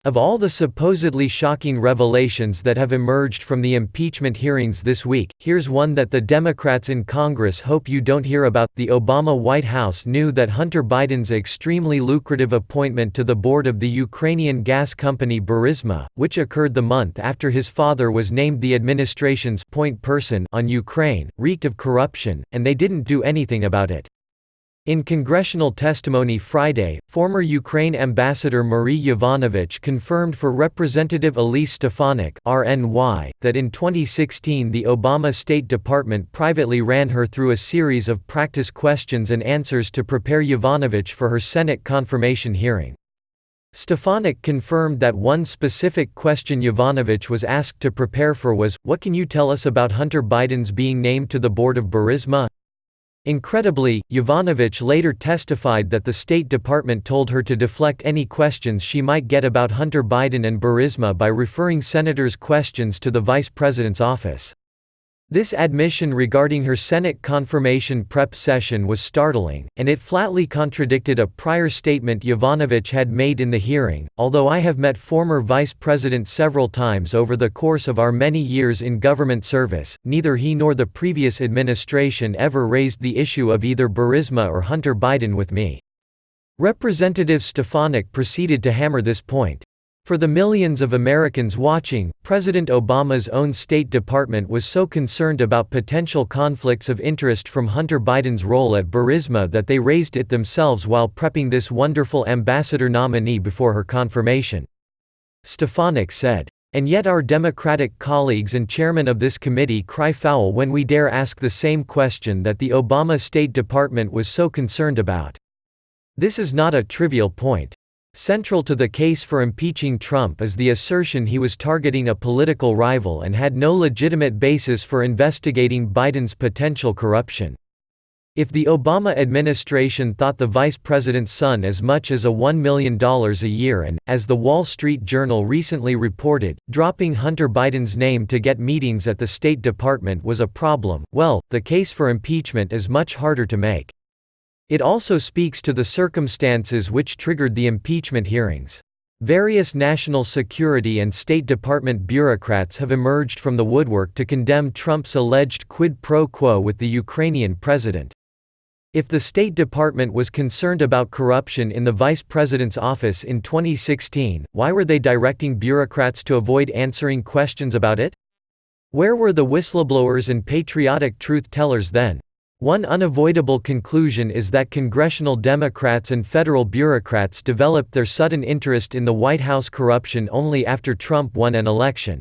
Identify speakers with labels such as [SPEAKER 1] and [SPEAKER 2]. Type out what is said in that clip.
[SPEAKER 1] Of all the supposedly shocking revelations that have emerged from the impeachment hearings this week, here's one that the Democrats in Congress hope you don't hear about. The Obama White House knew that Hunter Biden's extremely lucrative appointment to the board of the Ukrainian gas company Burisma, which occurred the month after his father was named the administration's point person on Ukraine, reeked of corruption, and they didn't do anything about it. In congressional testimony Friday, former Ukraine Ambassador Marie Yovanovitch confirmed for Representative Elise Stefanik (RNY) that in 2016 the Obama State Department privately ran her through a series of practice questions and answers to prepare Yovanovitch for her Senate confirmation hearing. Stefanik confirmed that one specific question Yovanovitch was asked to prepare for was, "What can you tell us about Hunter Biden's being named to the board of Burisma?" Incredibly, Yovanovitch later testified that the State Department told her to deflect any questions she might get about Hunter Biden and Burisma by referring senators' questions to the vice president's office. This admission regarding her Senate confirmation prep session was startling, and it flatly contradicted a prior statement Yovanovitch had made in the hearing. "Although I have met former vice president several times over the course of our many years in government service, neither he nor the previous administration ever raised the issue of either Burisma or Hunter Biden with me." Representative Stefanik proceeded to hammer this point. For the millions of Americans watching, President Obama's own State Department was so concerned about potential conflicts of interest from Hunter Biden's role at Burisma that they raised it themselves while prepping this wonderful ambassador nominee before her confirmation. Stefanik said. "And yet our Democratic colleagues and chairman of this committee cry foul when we dare ask the same question that the Obama State Department was so concerned about. This is not a trivial point. Central to the case for impeaching Trump is the assertion he was targeting a political rival and had no legitimate basis for investigating Biden's potential corruption. If the Obama administration thought the vice president's son as much as $1 million a year and, as the Wall Street Journal recently reported, dropping Hunter Biden's name to get meetings at the State Department was a problem, well, the case for impeachment is much harder to make. It also speaks to the circumstances which triggered the impeachment hearings. Various national security and State Department bureaucrats have emerged from the woodwork to condemn Trump's alleged quid pro quo with the Ukrainian president. If the State Department was concerned about corruption in the vice president's office in 2016, why were they directing bureaucrats to avoid answering questions about it? Where were the whistleblowers and patriotic truth-tellers then? One unavoidable conclusion is that congressional Democrats and federal bureaucrats developed their sudden interest in the White House corruption only after Trump won an election.